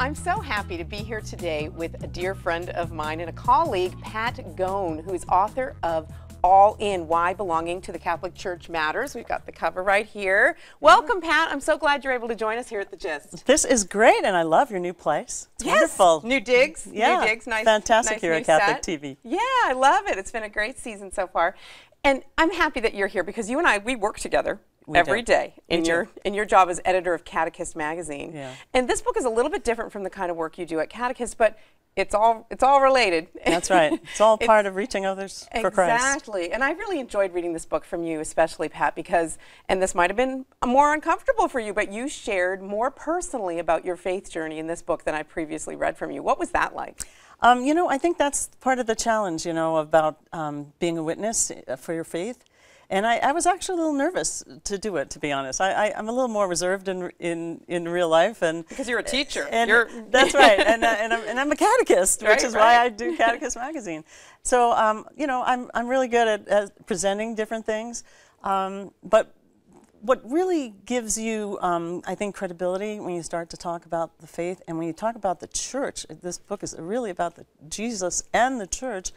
I'm so happy to be here today with a dear friend of mine and a colleague, Pat Gohn, who is author of All In, Why Belonging to the Catholic Church Matters. We've got the cover right here. Welcome, Pat. I'm so glad you're able to join us here at the Gist. This is great, and I love your new place. It's wonderful. New digs. Yeah, new digs. Nice, fantastic nice here new at Catholic set. TV. Yeah, I love it. It's been a great season so far. And I'm happy that you're here because you and I, we work together. Every day in your job as editor of Catechist magazine. Yeah. And this book is a little bit different from the kind of work you do at Catechist, but it's all related. That's right. It's all part of reaching others for Christ. Exactly. And I really enjoyed reading this book from you, especially Pat, because, and this might have been more uncomfortable for you, but you shared more personally about your faith journey in this book than I previously read from you. What was that like? You know, I think that's part of the challenge, you know, about being a witness for your faith. And I was actually a little nervous to do it, to be honest. I'm a little more reserved in real life, and because you're a teacher. That's right, and I'm a catechist, which is why I do Catechist magazine. So you know, I'm really good at presenting different things, but what really gives you, I think, credibility when you start to talk about the faith and when you talk about the church, this book is really about Jesus and the church,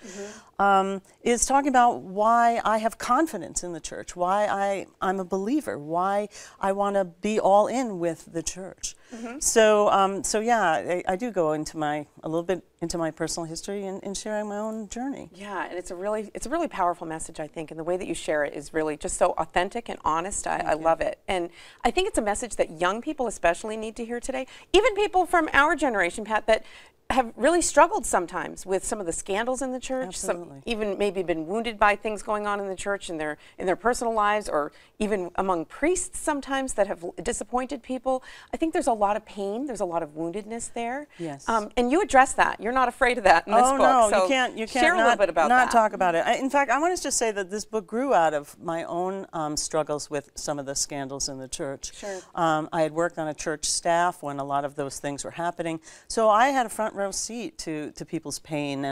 is talking about why I have confidence in the church, why I'm a believer, why I want to be all in with the church. So yeah, I do go into a little bit into my personal history and sharing my own journey. Yeah, and it's a really powerful message, I think, and the way that you share it is really just so authentic and honest. I love it. And I think it's a message that young people especially need to hear today. Even people from our generation, Pat, that have really struggled sometimes with some of the scandals in the church, some even maybe been wounded by things going on in the church in their personal lives, or even among priests sometimes that have disappointed people. I think there's a lot of pain, there's a lot of woundedness there. Yes. And you address that. You're not afraid of that in this book. Oh no, so you can't share a little bit about that. Talk about it. In fact, I want to just say that this book grew out of my own struggles with some of the scandals in the church. Sure. I had worked on a church staff when a lot of those things were happening, so I had a front row seat to people's pain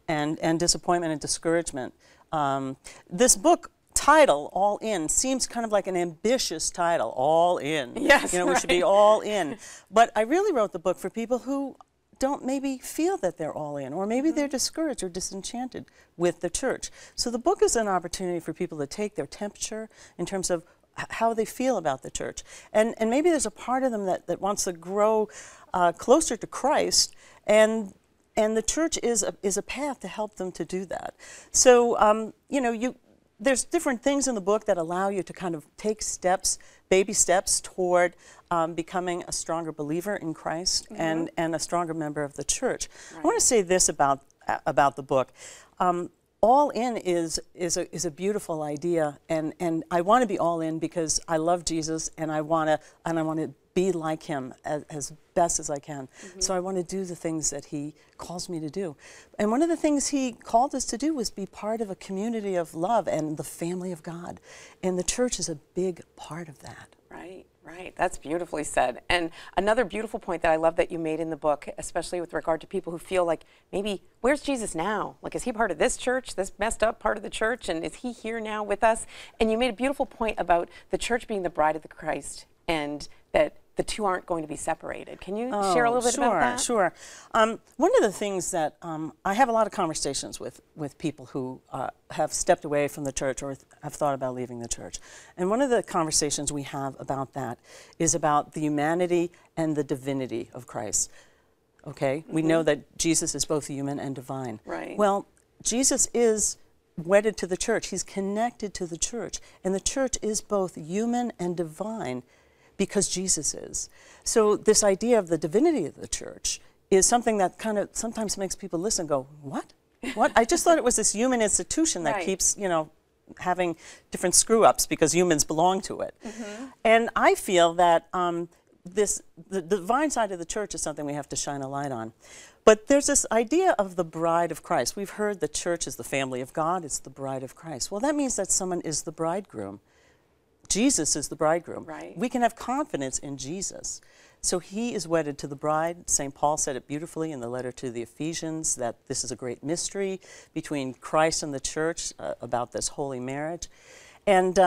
and disappointment and discouragement. This book title, All In, seems kind of like an ambitious title, All In. Yes, you know, we should be all in. But I really wrote the book for people who don't maybe feel that they're all in, or maybe they're discouraged or disenchanted with the church. So the book is an opportunity for people to take their temperature in terms of how they feel about the church. And maybe there's a part of them that wants to grow closer to Christ, and the church is a path to help them to do that. So you know, there's different things in the book that allow you to kind of take steps, baby steps toward becoming a stronger believer in Christ and a stronger member of the church. I want to say this about the book. All in is a beautiful idea, and I want to be all in because I love Jesus, and I want to be like him as best as I can. So I want to do the things that he calls me to do. And one of the things he called us to do was be part of a community of love and the family of God. And the church is a big part of that. Right. Right, that's beautifully said. And another beautiful point that I love that you made in the book, especially with regard to people who feel like, maybe, where's Jesus now? Like, is he part of this church, this messed up part of the church, and is he here now with us? And you made a beautiful point about the church being the bride of the Christ, and that the two aren't going to be separated. Can you share a little bit about that? Sure. One of the things that I have a lot of conversations with people who have stepped away from the church or have thought about leaving the church. And one of the conversations we have about that is about the humanity and the divinity of Christ. Okay? We know that Jesus is both human and divine. Right. Well, Jesus is wedded to the church. He's connected to the church. And the church is both human and divine, because Jesus is. So this idea of the divinity of the church is something that kind of sometimes makes people listen and go, what? What? I just thought it was this human institution that keeps, you know, having different screw-ups because humans belong to it. And I feel that the divine side of the church is something we have to shine a light on. But there's this idea of the bride of Christ. We've heard the church is the family of God, it's the bride of Christ. Well, that means that someone is the bridegroom. Jesus is the bridegroom. Right. We can have confidence in Jesus. So he is wedded to the bride. St. Paul said it beautifully in the letter to the Ephesians, that this is a great mystery between Christ and the church about this holy marriage. And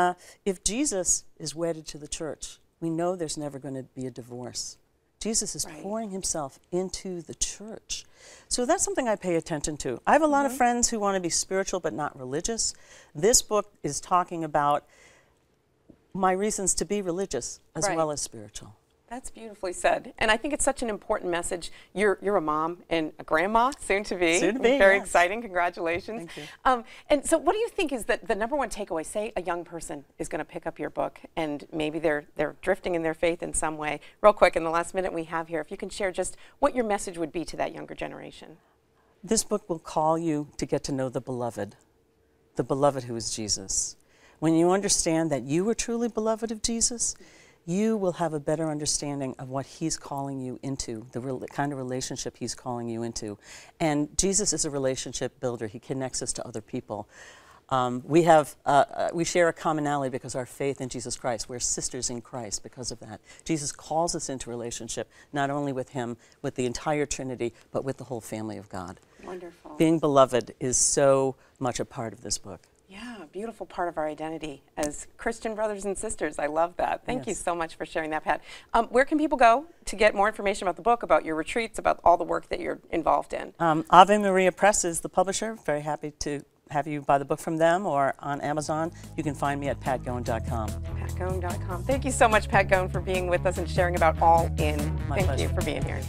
if Jesus is wedded to the church, we know there's never going to be a divorce. Jesus is Right. pouring himself into the church. So that's something I pay attention to. I have a lot of friends who want to be spiritual but not religious. This book is talking about my reasons to be religious as Right. well as spiritual. That's beautifully said. And I think it's such an important message. You're a mom and a grandma, soon to be. Soon to be, Very yes. exciting. Congratulations. Thank you. And so what do you think is the number one takeaway? Say a young person is going to pick up your book and maybe they're drifting in their faith in some way. Real quick, in the last minute we have here, if you can share just what your message would be to that younger generation. This book will call you to get to know the beloved who is Jesus. When you understand that you are truly beloved of Jesus, you will have a better understanding of what he's calling you into, the kind of relationship he's calling you into. And Jesus is a relationship builder. He connects us to other people. We share a commonality because of our faith in Jesus Christ. We're sisters in Christ because of that. Jesus calls us into relationship, not only with him, with the entire Trinity, but with the whole family of God. Wonderful. Being beloved is so much a part of this book. Yeah, beautiful part of our identity as Christian brothers and sisters. I love that. Thank you Yes. so much for sharing that, Pat. Where can people go to get more information about the book, about your retreats, about all the work that you're involved in? Ave Maria Press is the publisher. Very happy to have you buy the book from them or on Amazon. You can find me at patgohn.com. PatGohn.com. Thank you so much, Pat Gohn, for being with us and sharing about All In. My Thank pleasure. you for being here.